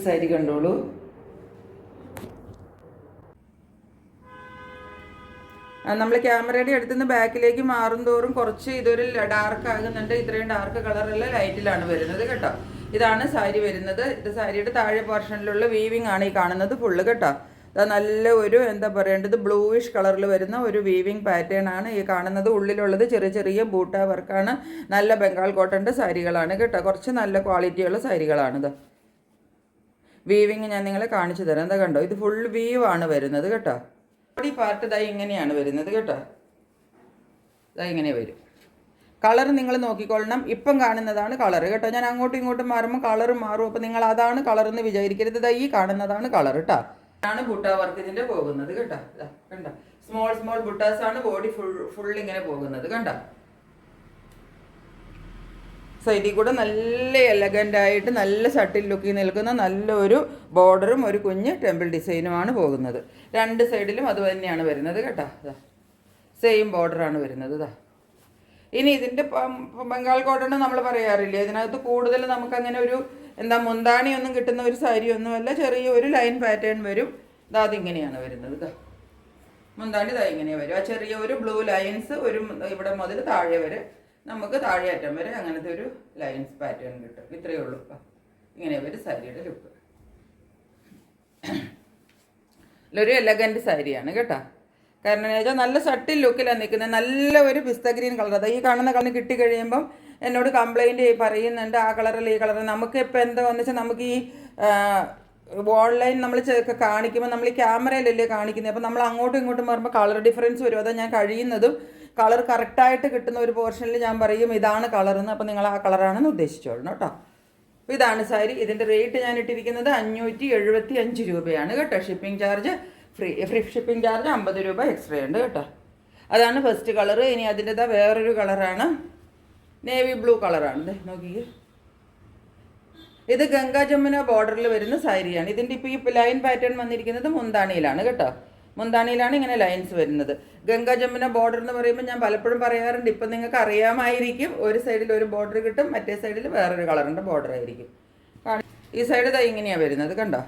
സാരി കണ്ടോളൂ. നമ്മൾ ക്യാമറയുടെ അടുത്ത് നിന്ന് ബാക്കിലേക്ക് മാറും തോറും കുറച്ച് ഇതൊരു ഡാർക്ക് ആകുന്നുണ്ട്. ഇത്രയും ഡാർക്ക് കളറുള്ള ലൈറ്റിലാണ് വരുന്നത് കേട്ടോ. ഇതാണ് സാരി വരുന്നത്. ഇത് സാരിയുടെ താഴെ പോർഷനിലുള്ള വീവിങ് ആണ് ഈ കാണുന്നത് ഫുള്ള് കേട്ടോ. അത് നല്ല ഒരു എന്താ പറയേണ്ടത് ബ്ലൂയിഷ് കളറിൽ വരുന്ന ഒരു വീവിങ് പാറ്റേൺ ആണ് ഈ കാണുന്നത്. ഉള്ളിലുള്ളത് ചെറിയ ചെറിയ ബൂട്ട വർക്കാണ്. നല്ല ബംഗാൾ കോട്ടൻ്റെ സാരികളാണ് കേട്ടോ. കുറച്ച് നല്ല ക്വാളിറ്റിയുള്ള സാരികളാണിത്. വീവിങ് ഞാൻ നിങ്ങളെ കാണിച്ചു തരാം. എന്താ കണ്ടോ, ഇത് ഫുൾ വീവ് ആണ് വരുന്നത് കേട്ടോ. ബോഡി പാർട്ട് ഇതായി ഇങ്ങനെയാണ് വരുന്നത് കേട്ടോ. ഇതാ ഇങ്ങനെ വരും. കളർ നിങ്ങൾ നോക്കിക്കൊള്ളണം. ഇപ്പം കാണുന്നതാണ് കളർ കേട്ടോ. ഞാൻ അങ്ങോട്ടും ഇങ്ങോട്ടും മാറുമ്പോൾ കളർ മാറും. അപ്പോൾ നിങ്ങൾ അതാണ് കളർ എന്ന് വിചാരിക്കരുത്. ഇതാ ഈ കാണുന്നതാണ് കളർ കേട്ടോ. ആണ് ബുട്ട വർക്ക് ഇതിൻ്റെ പോകുന്നത് കേട്ടോ. കണ്ട സ്മോൾ സ്മോൾ ബുട്ടാസ് ആണ് ബോഡി ഫുൾ ഇങ്ങനെ പോകുന്നത് കണ്ട. സൈഡിൽ കൂടെ നല്ല എലഗൻ്റ് ആയിട്ട് നല്ല സട്ടിൽ ലുക്കിൽ നിൽക്കുന്ന നല്ലൊരു ബോർഡറും ഒരു കുഞ്ഞ് ടെമ്പിൾ ഡിസൈനുമാണ് പോകുന്നത്. രണ്ട് സൈഡിലും അത് തന്നെയാണ് വരുന്നത് കേട്ടോ. സെയിം ബോർഡറാണ് വരുന്നത്. ഇനി ഇതിൻ്റെ ബംഗാൾ കോട്ടൺ നമ്മൾ പറയാറില്ലേ, ഇതിനകത്ത് കൂടുതൽ നമുക്കങ്ങനെ ഒരു എന്താ മുന്താണിയൊന്നും കിട്ടുന്ന ഒരു സാരിയൊന്നുമല്ല. ചെറിയ ഒരു ലൈൻ പാറ്റേൺ വരും. അതിങ്ങനെയാണ് വരുന്നത്. മുന്താണി ഇങ്ങനെ വരും. ആ ചെറിയ ഒരു ബ്ലൂ ലൈൻസ് ഒരു ഇവിടെ മുതൽ താഴെ വരെ നമുക്ക് താഴെ അറ്റം വരെ അങ്ങനത്തെ ഒരു ലൈൻസ് പാറ്റേൺ കിട്ടും. ഇത്രയേ ഉള്ളൂ. ഇങ്ങനെ വരും സാരിയുടെ ലുക്ക്. ഒരു എലഗൻറ്റ് സാരിയാണ് കേട്ടോ. കാരണം എന്ന് വെച്ചാൽ നല്ല സട്ടിൽ ലുക്കിലാണ് നിൽക്കുന്നത്. നല്ല ഒരു പിസ്ത ഗ്രീൻ കളർ. അത് ഈ കാണുന്ന കളർ കിട്ടിക്കഴിയുമ്പം എന്നോട് കംപ്ലൈൻറ്റ് പറയുന്നുണ്ട്, ആ കളറിൽ ഈ കളർ. നമുക്ക് ഇപ്പോൾ എന്താ വന്നു വെച്ചാൽ നമുക്ക് ഈ ഓൺലൈൻ നമ്മൾ കാണിക്കുമ്പോൾ നമ്മൾ ഈ ക്യാമറയിലല്ലേ കാണിക്കുന്നത്. അപ്പോൾ നമ്മൾ അങ്ങോട്ടും ഇങ്ങോട്ടും മാറുമ്പോൾ കളർ ഡിഫറൻസ് വരും. അതാ ഞാൻ കഴിയുന്നതും കളർ കറക്റ്റായിട്ട് കിട്ടുന്ന ഒരു പോർഷനിൽ ഞാൻ പറയും ഇതാണ് കളറെന്ന്. അപ്പോൾ നിങ്ങൾ ആ കളറാണെന്ന് ഉദ്ദേശിച്ചോളണം കേട്ടോ. അപ്പോൾ ഇതാണ് സാരി. ഇതിൻ്റെ റേറ്റ് ഞാൻ ഇട്ടിരിക്കുന്നത് 575 രൂപയാണ് കേട്ടോ. Shipping charge free shipping charge 50 രൂപ എക്സ്ട്രാ ഉണ്ട് കേട്ടോ. അതാണ് ഫസ്റ്റ് കളർ. ഇനി അതിൻ്റെതാ വേറൊരു കളറാണ്, നേവി ബ്ലൂ കളറാണ്. നോക്കിയേ, ഇത് ഗംഗാ ജമുന ബോർഡറിൽ വരുന്ന സാരിയാണ്. ഇതിൻ്റെ ഇപ്പോൾ ഈ ലൈൻ പാറ്റേൺ വന്നിരിക്കുന്നത് മുന്താണിയിലാണ് കേട്ടോ. മുന്താണിയിലാണ് ഇങ്ങനെ ലൈൻസ് വരുന്നത്. ഗംഗാ ജമുന ബോർഡർ എന്ന് പറയുമ്പോൾ ഞാൻ പലപ്പോഴും പറയാറുണ്ട്, ഇപ്പം നിങ്ങൾക്ക് അറിയാമായിരിക്കും. ഒരു സൈഡിൽ ഒരു ബോർഡർ കിട്ടും, മറ്റേ സൈഡിൽ വേറൊരു കളറിൻ്റെ ബോർഡർ ആയിരിക്കും. ഈ സൈഡ് ഇങ്ങനെയാണ് വരുന്നത് കണ്ടോ.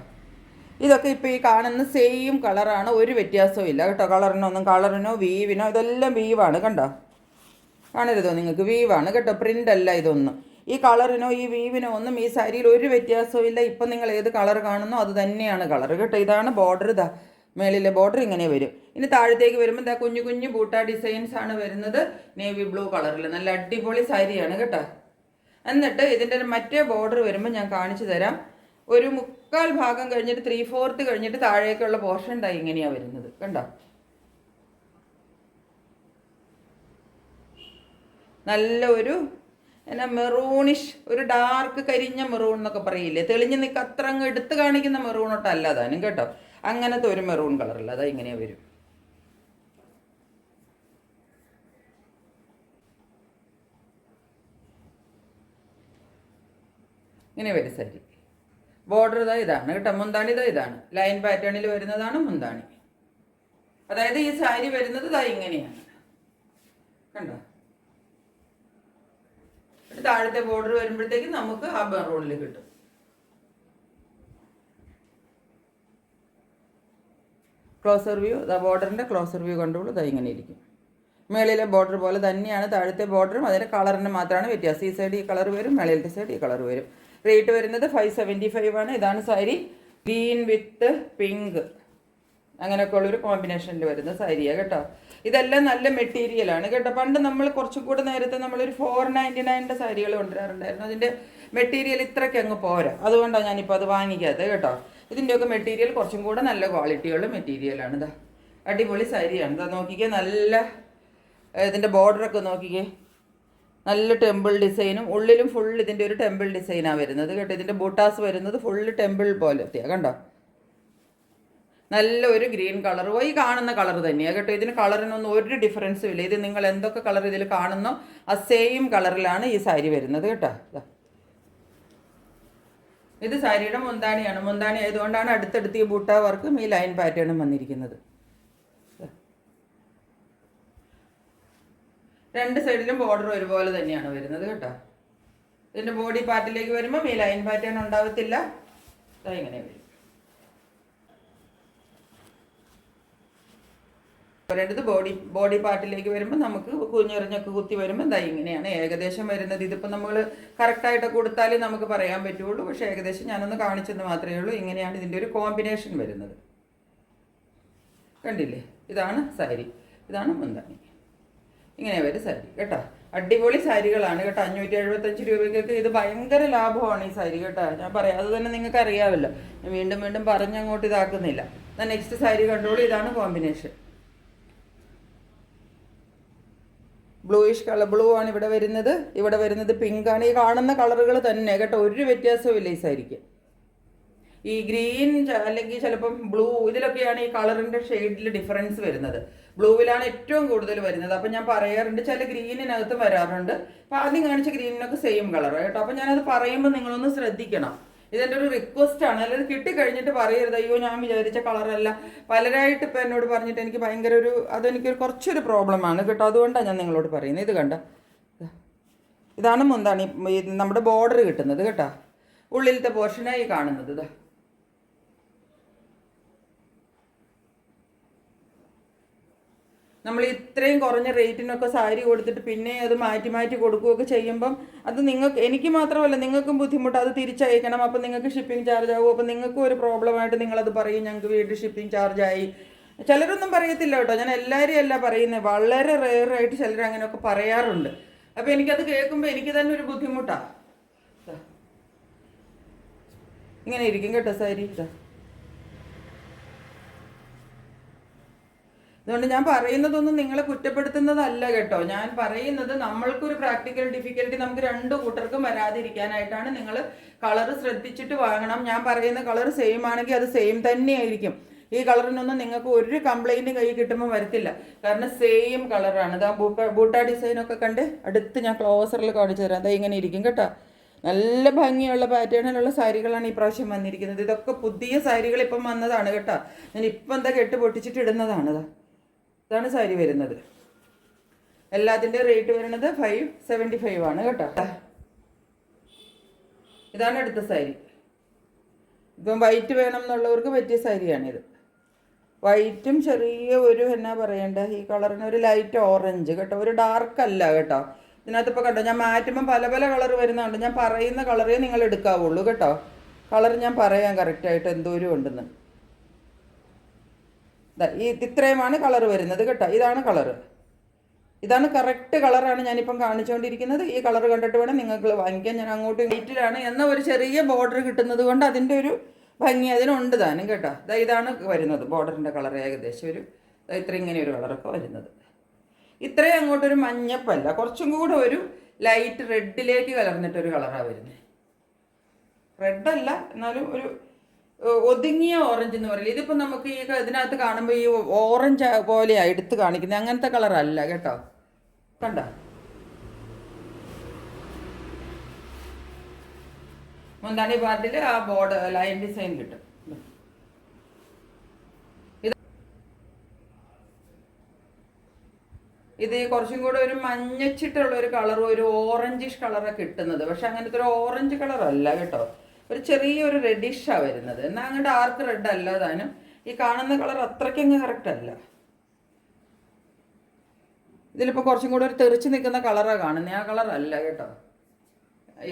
ഇതൊക്കെ ഇപ്പോൾ ഈ കാണുന്ന സെയിം കളറാണ്, ഒരു വ്യത്യാസവും ഇല്ല കേട്ടോ. കളറിനോ വീവിനോ ഇതെല്ലാം വീവാണ് കണ്ടോ. കാണരുതോ നിങ്ങൾക്ക്, വീവാണ് കേട്ടോ, പ്രിൻ്റ് അല്ല ഇതൊന്നും. ഈ കളറിനോ ഈ വീവിനോ ഒന്നും ഈ സാരിയിൽ ഒരു വ്യത്യാസവും ഇല്ല. ഇപ്പം നിങ്ങൾ ഏത് കളർ കാണുന്നോ അത് തന്നെയാണ് കളർ കേട്ടോ. ഇതാണ് ബോർഡർ. മേളിലെ ബോർഡർ ഇങ്ങനെ വരും. ഇനി താഴത്തേക്ക് വരുമ്പോൾ കുഞ്ഞു കുഞ്ഞു ബൂട്ട ഡിസൈൻസ് ആണ് വരുന്നത്. നേവി ബ്ലൂ കളറിൽ നല്ല അടിപൊളി സാരിയാണ് കേട്ടോ. എന്നിട്ട് ഇതിൻ്റെ മറ്റേ ബോർഡർ വരുമ്പോൾ ഞാൻ കാണിച്ചു തരാം. ഒരു 3/4 ഭാഗം കഴിഞ്ഞിട്ട് 3/4 കഴിഞ്ഞിട്ട് താഴേക്കുള്ള പോർഷൻ ഇങ്ങനെയാണ് വരുന്നത് കണ്ടോ. നല്ല ഒരു എന്നാ മെറൂണിഷ്, ഒരു ഡാർക്ക് കരിഞ്ഞ മെറൂൺ എന്നൊക്കെ പറയില്ലേ, തെളിഞ്ഞ് നിൽക്കുക അത്ര അങ്ങ് എടുത്ത് കാണിക്കുന്ന മെറൂണൊട്ട് അല്ലാതാനും കേട്ടോ. അങ്ങനത്തെ ഒരു മെറൂൺ കളറില്ല. ഇങ്ങനെയാണ് വരും. ഇങ്ങനെ വരും സാരി. ബോർഡർ ഇതാണ് കേട്ടോ. മുന്താണി ഇതാണ്, ലൈൻ പാറ്റേണിൽ വരുന്നതാണ് മുന്താണി. അതായത് ഈ സാരി വരുന്നത് ഇങ്ങനെയാണ് കണ്ടോ. താഴത്തെ ബോർഡർ വരുമ്പോഴത്തേക്കും നമുക്ക് ആ മെറൂണിൽ കിട്ടും. ക്ലോസർ വ്യൂ, ബോർഡറിൻ്റെ ക്ലോസർ വ്യൂ കണ്ടോളൂ. ഇങ്ങനെ ഇരിക്കും. മേളിലെ ബോർഡർ പോലെ തന്നെയാണ് താഴത്തെ ബോർഡറും. അതിൻ്റെ കളറിന് മാത്രമാണ് വ്യത്യാസം. ഈ സൈഡ് ഈ കളർ വരും, മേളിലത്തെ സൈഡ് ഈ കളർ വരും. റേറ്റ് വരുന്നത് 575 ആണ്. ഇതാണ് സാരി. ഗ്രീൻ വിത്ത് പിങ്ക് അങ്ങനെയൊക്കെ ഉള്ളൊരു കോമ്പിനേഷനിൽ വരുന്ന സാരിയാണ് കേട്ടോ. ഇതെല്ലാം നല്ല മെറ്റീരിയലാണ് കേട്ടോ. പണ്ട് നമ്മൾ കുറച്ചും കൂടെ നേരത്തെ നമ്മളൊരു 499 സാരികൾ കൊണ്ടുവരാറുണ്ടായിരുന്നു. അതിൻ്റെ മെറ്റീരിയൽ ഇത്രയ്ക്ക് അങ്ങ് പോരാ. അതുകൊണ്ടാണ് ഞാനിപ്പോൾ അത് വാങ്ങിക്കാത്തത് കേട്ടോ. ഇതിൻ്റെയൊക്കെ മെറ്റീരിയൽ കുറച്ചും കൂടെ നല്ല ക്വാളിറ്റിയുള്ള മെറ്റീരിയലാണ്. അടിപൊളി സാരിയാണ്. നോക്കിക്കേ, നല്ല ഇതിൻ്റെ ബോർഡറൊക്കെ നോക്കിക്കേ, നല്ല ടെമ്പിൾ ഡിസൈനും ഉള്ളിലും ഫുൾ ഇതിൻ്റെ ഒരു ടെമ്പിൾ ഡിസൈനാണ് വരുന്നത് കേട്ടോ. ഇതിൻ്റെ ബൂട്ടാസ് വരുന്നത് ഫുള്ള് ടെമ്പിൾ പോലത്തെയാണ് കണ്ടോ. നല്ല ഒരു ഗ്രീൻ കളർ, ഈ കാണുന്ന കളർ തന്നെയാണ് കേട്ടോ. ഇതിന് കളറിനൊന്നും ഒരു ഡിഫറൻസും ഇല്ല. ഇത് നിങ്ങൾ എന്തൊക്കെ കളർ ഇതിൽ കാണുന്നോ ആ സെയിം കളറിലാണ് ഈ സാരി വരുന്നത് കേട്ടോ. ഇത് സാരിയുടെ മുന്താണിയാണ്. മുന്താണി ആയതുകൊണ്ടാണ് അടുത്തടുത്ത് ഈ ബൂട്ട വർക്കും ഈ ലൈൻ പാറ്റേണും വന്നിരിക്കുന്നത്. രണ്ട് സൈഡിലും ബോർഡർ ഒരുപോലെ തന്നെയാണ് വരുന്നത് കേട്ടോ. ഇതിൻ്റെ ബോഡി പാർട്ടിലേക്ക് വരുമ്പോൾ ഈ ലൈൻ പാറ്റേൺ ഉണ്ടാവത്തില്ല. ഇങ്ങനെ വരും. പറയേണ്ടത് ബോഡി പാർട്ടിലേക്ക് വരുമ്പോൾ നമുക്ക് കുഞ്ഞെറിഞ്ഞൊക്കെ കുത്തി വരുമ്പോൾ എന്താ ഇങ്ങനെയാണ് ഏകദേശം വരുന്നത്. ഇതിപ്പോൾ നമ്മൾ കറക്റ്റായിട്ട് കൊടുത്താലേ നമുക്ക് പറയാൻ പറ്റുള്ളൂ. പക്ഷേ ഏകദേശം ഞാനൊന്ന് കാണിച്ചെന്ന് മാത്രമേ ഉള്ളൂ. ഇങ്ങനെയാണ് ഇതിൻ്റെ ഒരു കോമ്പിനേഷൻ വരുന്നത്. കണ്ടില്ലേ? ഇതാണ് സാരി, ഇതാണ് മുന്താണി. ഇങ്ങനെ വരും സാരി കേട്ടോ. അടിപൊളി സാരികളാണ് കേട്ടോ. 575 രൂപയ്ക്കൊക്കെ ഇത് ഭയങ്കര ലാഭമാണ് ഈ സാരി കേട്ടോ. ഞാൻ പറയാം, അത് തന്നെ നിങ്ങൾക്ക് അറിയാമല്ലോ. ഞാൻ വീണ്ടും വീണ്ടും പറഞ്ഞങ്ങോട്ട് ഇതാക്കുന്നില്ല. ഞാൻ നെക്സ്റ്റ് സാരി കണ്ടോളൂ. ഇതാണ് കോമ്പിനേഷൻ. ബ്ലൂയിഷ് കളർ, ബ്ലൂ ആണ് ഇവിടെ വരുന്നത്. ഇവിടെ വരുന്നത് പിങ്ക് ആണ്. ഈ കാണുന്ന കളറുകൾ തന്നെ കേട്ടോ. ഒരു വ്യത്യാസവും ഇല്ല ഈ സാരിക്ക്. ഈ ഗ്രീൻ അല്ലെങ്കിൽ ചിലപ്പം ബ്ലൂ, ഇതിലൊക്കെയാണ് ഈ കളറിൻ്റെ ഷെയ്ഡിൽ ഡിഫറൻസ് വരുന്നത്. ബ്ലൂവിലാണ് ഏറ്റവും കൂടുതൽ വരുന്നത്. അപ്പം ഞാൻ പറയാറുണ്ട്, ചില ഗ്രീനിനകത്ത് വരാറുണ്ട്. അപ്പം ആദ്യം കാണിച്ച ഗ്രീനിനൊക്കെ സെയിം കളർ കേട്ടോ. അപ്പം ഞാനത് പറയുമ്പോൾ നിങ്ങളൊന്ന് ശ്രദ്ധിക്കണം. ഇതെൻ്റെ ഒരു റിക്വസ്റ്റ് ആണ്. അല്ലാതെ കിട്ടിക്കഴിഞ്ഞിട്ട് പറയരുത് അയ്യോ ഞാൻ വിചാരിച്ച കളറല്ല. പലരായിട്ട് ഇപ്പം എന്നോട് പറഞ്ഞിട്ട് എനിക്ക് ഭയങ്കര അതെനിക്കൊരു കുറച്ചൊരു പ്രോബ്ലമാണ് കേട്ടോ. അതുകൊണ്ടാണ് ഞാൻ നിങ്ങളോട് പറയുന്നത്. ഇത് കണ്ട, ഇതാണ് മുന്താണി നമ്മുടെ ബോർഡർ കിട്ടുന്നത് കേട്ടോ. ഉള്ളിലത്തെ പോർഷനായി കാണുന്നത് ഇതാ. നമ്മൾ ഇത്രയും കുറഞ്ഞ റേറ്റിനൊക്കെ സാരി കൊടുത്തിട്ട് പിന്നെ അത് മാറ്റി മാറ്റി കൊടുക്കുകയൊക്കെ ചെയ്യുമ്പം അത് എനിക്ക് മാത്രമല്ല നിങ്ങൾക്കും ബുദ്ധിമുട്ട്. അത് തിരിച്ചയക്കണം. അപ്പം നിങ്ങൾക്ക് ഷിപ്പിംഗ് ചാർജ് ആകും. അപ്പം നിങ്ങൾക്കും ഒരു പ്രോബ്ലമായിട്ട് നിങ്ങളത് പറയും, ഞങ്ങൾക്ക് വീണ്ടും ഷിപ്പിംഗ് ചാർജായി. ചിലരൊന്നും പറയത്തില്ല കേട്ടോ. ഞാൻ എല്ലാവരും അല്ല പറയുന്നത്, വളരെ റെയറായിട്ട് ചിലർ അങ്ങനെയൊക്കെ പറയാറുണ്ട്. അപ്പം എനിക്കത് കേൾക്കുമ്പോൾ എനിക്ക് തന്നെ ഒരു ബുദ്ധിമുട്ടാണ്. ഇങ്ങനെ ഇരിക്കും കേട്ടോ സാരി. അതുകൊണ്ട് ഞാൻ പറയുന്നതൊന്നും നിങ്ങളെ കുറ്റപ്പെടുത്തുന്നതല്ല കേട്ടോ. ഞാൻ പറയുന്നത് നമ്മൾക്കൊരു പ്രാക്ടിക്കൽ ഡിഫിക്കൽറ്റി നമുക്ക് രണ്ടു കൂട്ടർക്കും വരാതിരിക്കാനായിട്ടാണ്. നിങ്ങൾ കളർ ശ്രദ്ധിച്ചിട്ട് വാങ്ങണം. ഞാൻ പറയുന്ന കളർ സെയിം ആണെങ്കിൽ അത് സെയിം തന്നെയായിരിക്കും. ഈ കളറിനൊന്നും നിങ്ങൾക്ക് ഒരു കംപ്ലൈൻറ്റും കൈ കിട്ടുമ്പോൾ വരത്തില്ല. കാരണം സെയിം കളറാണ്. ഇതാ ബൂട്ട ഡിസൈനൊക്കെ കണ്ട് അടുത്ത് ഞാൻ ക്ലോസറിൽ കാണിച്ചു തരാം. അതാ ഇങ്ങനെ ഇരിക്കും കേട്ടോ. നല്ല ഭംഗിയുള്ള പാറ്റേണിലുള്ള സാരികളാണ് ഈ പ്രാവശ്യം വന്നിരിക്കുന്നത്. ഇതൊക്കെ പുതിയ സാരികൾ ഇപ്പം വന്നതാണ് കേട്ടോ. ഞാൻ ഇപ്പം എന്താ കെട്ട് പൊട്ടിച്ചിട്ട് ഇടുന്നതാണ്. ഇതാണ് സാരി വരുന്നത്. എല്ലാത്തിൻ്റെ റേറ്റ് വരുന്നത് 575 ആണ് കേട്ടോ. ഇതാണ് അടുത്ത സാരി. ഇപ്പം വൈറ്റ് വേണം എന്നുള്ളവർക്ക് പറ്റിയ സാരിയാണിത്. വൈറ്റും ചെറിയ ഒരു എന്നാ പറയണ്ട, ഈ കളറിന് ഒരു ലൈറ്റ് ഓറഞ്ച് കേട്ടോ. ഒരു ഡാർക്ക് അല്ല കേട്ടോ. ഇതിനകത്ത് ഇപ്പോൾ കണ്ടോ, ഞാൻ മാറ്റുമ്പോൾ പല പല കളർ വരുന്നുണ്ട്. ഞാൻ പറയുന്ന കളറേ നിങ്ങൾ എടുക്കാവുള്ളൂ കേട്ടോ. കളർ ഞാൻ പറയാം കറക്റ്റായിട്ട് എന്തോരം ഉണ്ടെന്ന്. ഇത്രയുമാണ് കളർ വരുന്നത് കേട്ടോ. ഇതാണ് കളറ്. ഇതാണ് കറക്റ്റ് കളറാണ് ഞാനിപ്പം കാണിച്ചുകൊണ്ടിരിക്കുന്നത്. ഈ കളർ കണ്ടിട്ട് വേണം നിങ്ങൾക്ക് വാങ്ങിക്കാൻ. ഞാൻ അങ്ങോട്ട് വൈറ്റിലാണ് എന്ന ഒരു ചെറിയ ബോർഡർ കിട്ടുന്നത് കൊണ്ട് അതിൻ്റെ ഒരു ഭംഗി അതിനുണ്ട് താനും കേട്ടോ. ഇതാണ് വരുന്നത് ബോർഡറിൻ്റെ കളർ. ഏകദേശം ഒരു ഇത്ര ഇങ്ങനെ ഒരു കളറൊക്കെ വരുന്നത്. ഇത്രയും അങ്ങോട്ടൊരു മഞ്ഞപ്പല്ല, കുറച്ചും കൂടെ ഒരു ലൈറ്റ് റെഡിലേക്ക് കലർന്നിട്ടൊരു കളറാണ് വരുന്നത്. റെഡല്ല എന്നാലും ഒരു ഒതുങ്ങിയ ഓറഞ്ച് എന്ന് പറയില്ല. ഇതിപ്പോൾ നമുക്ക് ഈ ഇതിനകത്ത് കാണുമ്പോൾ ഈ ഓറഞ്ച് പോലെയാണ് എടുത്ത് കാണിക്കുന്നത്. അങ്ങനത്തെ കളറല്ല കേട്ടോ. കണ്ട മുന്താണി പാർട്ടിൽ ആ ബോർഡർ ലൈൻ ഡിസൈൻ കിട്ടും. ഇത് കുറച്ചും കൂടെ ഒരു മഞ്ഞച്ചിട്ടുള്ള ഒരു കളറും ഒരു ഓറഞ്ചിഷ് കളറൊക്കെ കിട്ടുന്നത്. പക്ഷെ അങ്ങനത്തെ ഒരു ഓറഞ്ച് കളറല്ല കേട്ടോ. ഒരു ചെറിയൊരു റെഡിഷാണ് വരുന്നത്. എന്നാൽ അങ്ങ് ഡാർക്ക് റെഡ് അല്ല താനും. ഈ കാണുന്ന കളർ അത്രയ്ക്കങ്ങ് കറക്റ്റ് അല്ല. ഇതിലിപ്പോൾ കുറച്ചും കൂടെ ഒരു തെറിച്ച് നിൽക്കുന്ന കളറാണ് കാണുന്നത്. ആ കളറല്ല കേട്ടോ.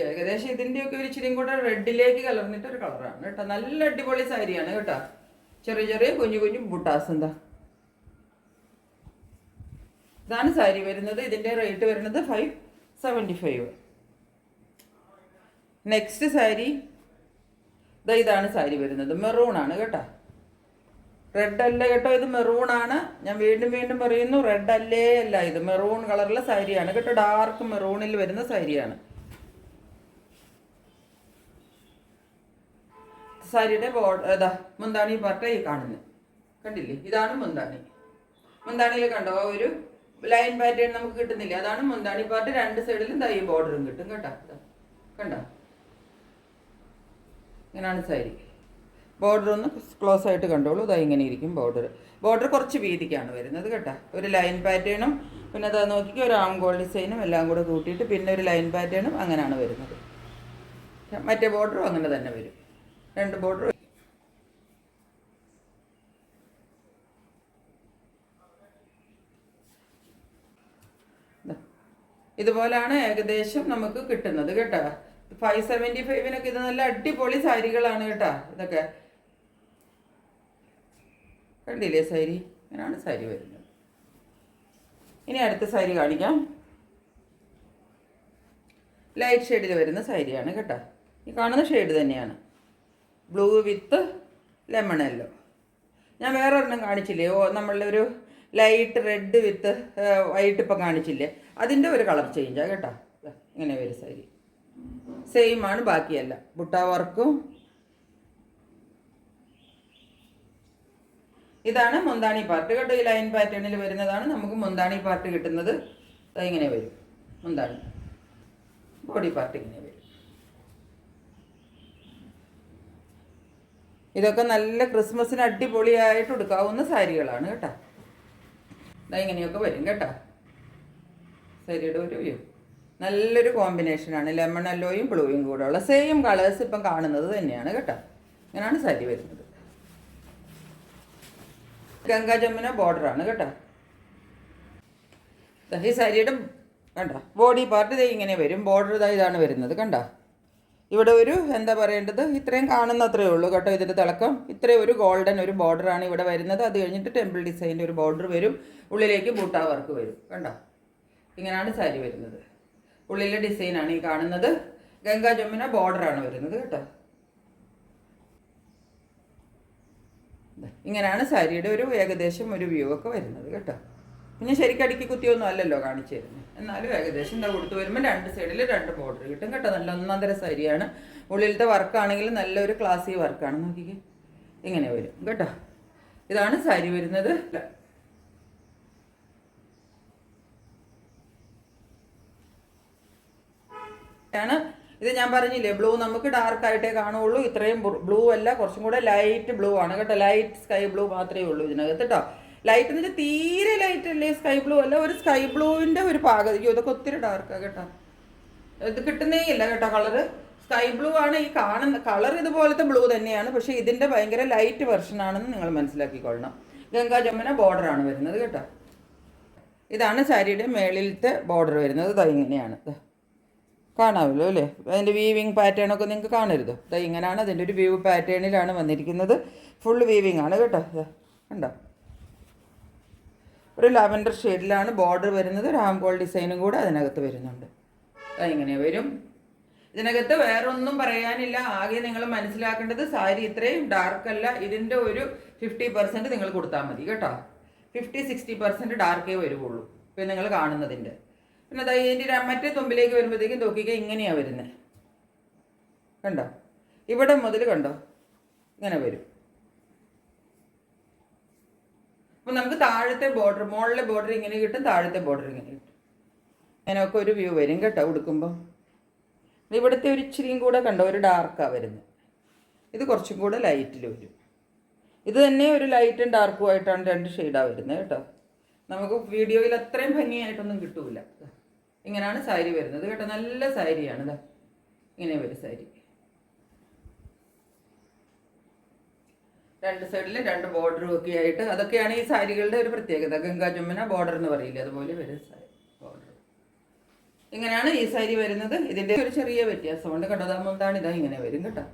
ഏകദേശം ഇതിൻ്റെയൊക്കെ ഒരു ഇച്ചിരിയും കൂടെ റെഡിലേക്ക് കലർന്നിട്ടൊരു കളറാണ് കേട്ടോ. നല്ല അടിപൊളി സാരിയാണ് കേട്ടോ. ചെറിയ ചെറിയ കുഞ്ഞു കുഞ്ഞു ബുട്ടാസ്. എന്താ ഇതാണ് സാരി വരുന്നത്. ഇതിൻ്റെ റേറ്റ് വരുന്നത് 575. നെക്സ്റ്റ് സാരി ഇതാണ് സാരി വരുന്നത്. മെറൂണാണ് കേട്ടോ. റെഡ് അല്ല കേട്ടോ, ഇത് മെറൂണാണ്. ഞാൻ വീണ്ടും വീണ്ടും പറയുന്നു, റെഡ് അല്ലേ അല്ല, ഇത് മെറൂൺ കളറിലെ സാരിയാണ് കേട്ടോ. ഡാർക്ക് മെറൂണിൽ വരുന്ന സാരിയാണ്. സാരിയുടെ ബോർഡർ മുന്താണി പാർട്ട് ഈ കാണുന്നത് കണ്ടില്ലേ. ഇതാണ് മുന്താണി. മുന്താണിയിൽ കണ്ടോ ഒരു ലൈൻ പാറ്റേൺ നമുക്ക് കിട്ടുന്നില്ല. അതാണ് മുന്താണി പാർട്ട്. രണ്ട് സൈഡിലും ഈ ബോർഡറും കിട്ടും കേട്ടോ. കണ്ടോ, ഇങ്ങനെയാണ് സാരി. ബോർഡർ ഒന്ന് ക്ലോസ് ആയിട്ട് കണ്ടോളൂ. ഇങ്ങനെ ഇരിക്കും ബോർഡർ. ബോർഡർ കുറച്ച് വീതിക്കാണ് വരുന്നത് കേട്ടോ. ഒരു ലൈൻ പാറ്റേണും പിന്നെ അത് നോക്കിക്കുക ഒരു ആംഗോൾ ഡിസൈനും എല്ലാം കൂടെ കൂട്ടിയിട്ട് പിന്നെ ഒരു ലൈൻ പാറ്റേണും അങ്ങനെയാണ് വരുന്നത്. മറ്റേ ബോർഡറും അങ്ങനെ തന്നെ വരും. രണ്ട് ബോർഡർ ഇതുപോലാണ് ഏകദേശം നമുക്ക് കിട്ടുന്നത് കേട്ടോ. 575 ഇത് നല്ല അടിപൊളി സാരികളാണ് കേട്ടോ. ഇതൊക്കെ കണ്ടില്ലേ സാരി? ഇങ്ങനെയാണ് സാരി വരുന്നത്. ഇനി അടുത്ത സാരി കാണിക്കാം. ലൈറ്റ് ഷെയ്ഡിൽ വരുന്ന സാരിയാണ് കേട്ടോ. ഈ കാണുന്ന ഷെയ്ഡ് തന്നെയാണ്, ബ്ലൂ വിത്ത് ലെമൺ യെല്ലോ. ഞാൻ വേറെ ഒരെണ്ണം കാണിച്ചില്ലേ, നമ്മളുടെ ഒരു ലൈറ്റ് റെഡ് വിത്ത് വൈറ്റ് ഇപ്പം കാണിച്ചില്ലേ, അതിൻ്റെ ഒരു കളർ ചേഞ്ചാണ് കേട്ടോ. ഇങ്ങനെ വരും സാരി, സെയിം ആണ്, ബാക്കിയല്ല. ബുട്ട വർക്കും. ഇതാണ് മുന്താണി പാർട്ട് കേട്ടോ. ഈ ലൈൻ പാറ്റേണിൽ വരുന്നതാണ് നമുക്ക് മുന്താണി പാർട്ട് കിട്ടുന്നത്. ഇങ്ങനെ വരും മുന്താണി. ബോഡി പാർട്ട് ഇങ്ങനെ വരും. ഇതൊക്കെ നല്ല ക്രിസ്മസിന് അടിപൊളിയായിട്ട് എടുക്കാവുന്ന സാരികളാണ് കേട്ടോ. ഇങ്ങനെയൊക്കെ വരും കേട്ടോ. സാരിയുടെ ഒരു വ്യൂ നല്ലൊരു കോമ്പിനേഷനാണ്, ലെമൺ യെല്ലോയും ബ്ലൂയും കൂടെ ഉള്ള സെയിം കളേഴ്സ് ഇപ്പം കാണുന്നത് തന്നെയാണ് കേട്ടോ. ഇങ്ങനെയാണ് സാരി വരുന്നത്. ഗംഗാ ജമുന ബോർഡറാണ് കേട്ടോ. ഈ സാരിയുടെ കണ്ടോ ബോഡി പാർട്ട് ഇതേ ഇങ്ങനെ വരും. ബോർഡർ ഇതാണ് വരുന്നത് കണ്ടോ. ഇവിടെ ഒരു എന്താ പറയേണ്ടത്, ഇത്രയും കാണുന്ന അത്രയേ ഉള്ളൂ കേട്ടോ. ഇതിൻ്റെ തിളക്കം ഇത്രയും ഒരു ഗോൾഡൻ ഒരു ബോർഡറാണ് ഇവിടെ വരുന്നത്. അത് കഴിഞ്ഞിട്ട് ടെമ്പിൾ ഡിസൈൻ്റെ ഒരു ബോർഡർ വരും. ഉള്ളിലേക്ക് ബൂട്ട വർക്ക് വരും കണ്ടോ. ഇങ്ങനെയാണ് സാരി വരുന്നത്. ഉള്ളിലെ ഡിസൈനാണ് ഈ കാണുന്നത്. ഗംഗാ ജമുന ബോർഡറാണ് വരുന്നത് കേട്ടോ. ഇങ്ങനെയാണ് സാരിയുടെ ഒരു ഏകദേശം ഒരു വ്യൂ ഒക്കെ വരുന്നത് കേട്ടോ. പിന്നെ ശരിക്കും അടുക്കി കുത്തിയൊന്നും അല്ലല്ലോ കാണിച്ചു തരുന്നത്. എന്നാലും ഏകദേശം എന്താ കൊടുത്തു വരുമ്പോൾ രണ്ട് സൈഡിൽ രണ്ട് ബോർഡർ കിട്ടും കേട്ടോ. നല്ല ഒന്നാന്തര സാരിയാണ്. ഉള്ളിലത്തെ വർക്കാണെങ്കിൽ നല്ലൊരു ക്ലാസി വർക്കാണ്. നോക്കിക്കേ ഇങ്ങനെ വരും കേട്ടോ. ഇതാണ് സാരി വരുന്നത്. ആണ് ഇത് ഞാൻ പറഞ്ഞില്ലേ, ബ്ലൂ നമുക്ക് ഡാർക്ക് ആയിട്ടേ കാണുള്ളൂ. ഇത്രയും ബ്ലൂ അല്ല, കുറച്ചും കൂടെ ലൈറ്റ് ബ്ലൂ ആണ് കേട്ടോ. ലൈറ്റ് സ്കൈ ബ്ലൂ മാത്രമേ ഉള്ളൂ ഇതിനകത്ത് കേട്ടോ. ലൈറ്റ് എന്ന് വെച്ചാൽ തീരെ ലൈറ്റ് അല്ലേ, സ്കൈ ബ്ലൂ അല്ല, ഒരു സ്കൈ ബ്ലൂവിൻ്റെ ഒരു പാകം. ഇതൊക്കെ ഒത്തിരി ഡാർക്കാണ് കേട്ടോ. ഇത് കിട്ടുന്നേ ഇല്ല കേട്ടോ കളറ്. സ്കൈ ബ്ലൂ ആണ് ഈ കാണുന്ന കളർ. ഇതുപോലത്തെ ബ്ലൂ തന്നെയാണ്, പക്ഷേ ഇതിൻ്റെ ഭയങ്കര ലൈറ്റ് വെർഷനാണെന്ന് നിങ്ങൾ മനസ്സിലാക്കിക്കൊള്ളണം. ഗംഗാ ജമുന ബോർഡറാണ് വരുന്നത് കേട്ടോ. ഇതാണ് സാരിയുടെ മേളിലത്തെ ബോർഡർ വരുന്നത്. ഇങ്ങനെയാണ് കാണാമല്ലോ അല്ലേ. അതിൻ്റെ വീവിങ് പാറ്റേണൊക്കെ നിങ്ങൾക്ക് കാണരുതോ. ഇങ്ങനെയാണ് അതിൻ്റെ ഒരു വ്യൂ പാറ്റേണിലാണ് വന്നിരിക്കുന്നത്. ഫുൾ വീവിങ് ആണ് കേട്ടോ. കണ്ടോ, ഒരു ലാവൻഡർ ഷെയ്ഡിലാണ് ബോർഡർ വരുന്നത്. രാം ഗോൾഡ് ഡിസൈനും കൂടെ അതിനകത്ത് വരുന്നുണ്ട്. ഇങ്ങനെ വരും. ഇതിനകത്ത് വേറെ ഒന്നും പറയാനില്ല. ആകെ നിങ്ങൾ മനസ്സിലാക്കേണ്ടത് സാരി ഇത്രയും ഡാർക്കല്ല. ഇതിൻ്റെ ഒരു 50% നിങ്ങൾ കൊടുത്താൽ മതി കേട്ടോ. 50-60% ഡാർക്കേ വരുള്ളൂ ഇപ്പം നിങ്ങൾ കാണുന്നതിൻ്റെ. പിന്നെ ഇതിൻ്റെ മറ്റേ തുമ്പിലേക്ക് വരുമ്പോഴത്തേക്കും നോക്കിക്കുക ഇങ്ങനെയാണ് വരുന്നത് കണ്ടോ. ഇവിടെ മുതൽ കണ്ടോ ഇങ്ങനെ വരും. അപ്പം നമുക്ക് താഴത്തെ ബോർഡർ, മുകളിലെ ബോർഡർ ഇങ്ങനെ കിട്ടും, താഴത്തെ ബോർഡർ ഇങ്ങനെ കിട്ടും. അങ്ങനെയൊക്കെ ഒരു വ്യൂ വരും കേട്ടോ ഉടുക്കുമ്പോൾ. ഇവിടുത്തെ ഒരു ഇച്ചിരിയും കൂടെ കണ്ടോ ഒരു ഡാർക്കാണ് വരുന്നത്. ഇത് കുറച്ചും കൂടെ ലൈറ്റിൽ വരും. ഇത് തന്നെ ഒരു ലൈറ്റും ഡാർക്കും ആയിട്ടാണ് രണ്ട് ഷെയ്ഡാണ് വരുന്നത് കേട്ടോ. നമുക്ക് വീഡിയോയിൽ അത്രയും ഭംഗിയായിട്ടൊന്നും കിട്ടൂല. ഇങ്ങനെയാണ് സാരി വരുന്നത് കേട്ടോ. നല്ല സാരിയാണ്. ഇതാ ഇങ്ങനെ വരും സാരി. രണ്ട് സൈഡിൽ രണ്ട് ബോർഡറും ഒക്കെ ആയിട്ട്. അതൊക്കെയാണ് ഈ സാരികളുടെ ഒരു പ്രത്യേകത. ഗംഗാ ജമുന ബോർഡർ എന്ന് പറയില്ലേ, അതുപോലെ വരും സാരി ബോർഡർ. ഇങ്ങനെയാണ് ഈ സാരി വരുന്നത്. ഇതിൻ്റെ ഒരു ചെറിയ വ്യത്യാസമുണ്ട് കേട്ടോ. അതാ മുന്താണി ഇതാ ഇങ്ങനെ വരും കേട്ടോ.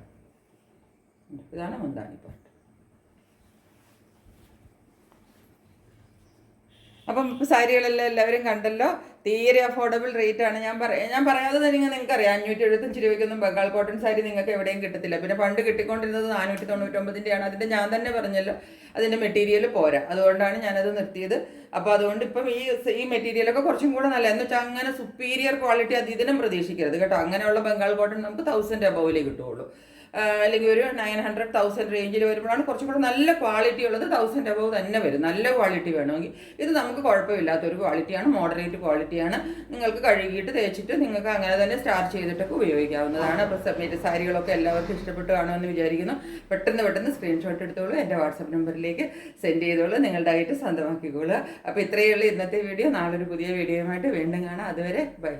ഇതാണ് മുന്താണി പാർട്ട്. അപ്പം സാരികളെല്ലാം എല്ലാവരും കണ്ടല്ലോ. തീരെ അഫോർഡബിൾ റേറ്റ് ആണ്. ഞാൻ പറയാതെ തന്നെ നിങ്ങൾക്കറിയാം 575 രൂപയ്ക്കൊന്നും ബംഗാൾ കോട്ടൺ സാരി നിങ്ങൾക്ക് എവിടെയും കിട്ടത്തില്ല. പിന്നെ പണ്ട് കിട്ടിക്കൊണ്ടിരുന്നത് 499-ൻ്റെയാണ്. അതിൻ്റെ ഞാൻ തന്നെ പറഞ്ഞല്ലോ അതിൻ്റെ മെറ്റീരിയൽ പോരാ, അതുകൊണ്ടാണ് ഞാനത് നിർത്തിയത്. അപ്പോൾ അതുകൊണ്ട് ഇപ്പം ഈ മെറ്റീരിയലൊക്കെ കുറച്ചും കൂടെ നല്ല എന്ന് വെച്ചാൽ അങ്ങനെ സുപ്പീരിയർ ക്വാളിറ്റി അത് ഇതിനും പ്രതീക്ഷിക്കരുത് കേട്ടോ. അങ്ങനെയുള്ള ബംഗാൾ കോട്ടൺ നമുക്ക് 1000 അബോവിലേ കിട്ടുള്ളൂ. അല്ലെങ്കിൽ ഒരു 900-1000 റേഞ്ചിൽ വരുമ്പോഴാണ് കുറച്ചും കൂടെ നല്ല ക്വാളിറ്റി ഉള്ളത്. 1000 അബവ് തന്നെ വരും. നല്ല ക്വാളിറ്റി വേണമെങ്കിൽ ഇത് നമുക്ക് കുഴപ്പമില്ലാത്തൊരു ക്വാളിറ്റിയാണ്, മോഡറേറ്റ് ക്വാളിറ്റിയാണ്. നിങ്ങൾക്ക് കഴുകിയിട്ട് തേച്ചിട്ട് നിങ്ങൾക്ക് അങ്ങനെ തന്നെ സ്റ്റാർച്ച് ചെയ്തിട്ടൊക്കെ ഉപയോഗിക്കാവുന്നതാണ്. അപ്പോൾ സബ്മിറ്റ് സാരികളൊക്കെ എല്ലാവർക്കും ഇഷ്ടപ്പെട്ട് കാണുമെന്ന് വിചാരിക്കുന്നു. പെട്ടെന്ന് സ്ക്രീൻഷോട്ട് എടുത്തോളൂ, എൻ്റെ വാട്സപ്പ് നമ്പറിലേക്ക് സെൻഡ് ചെയ്തോളൂ, നിങ്ങളുടെ ആയിട്ട് സ്വന്തമാക്കിക്കോളൂ. അപ്പോൾ ഇത്രയേ ഉള്ളൂ ഇന്നത്തെ വീഡിയോ. നാളെ ഒരു പുതിയ വീഡിയോയുമായിട്ട് വീണ്ടും കാണാം. അതുവരെ ബൈ.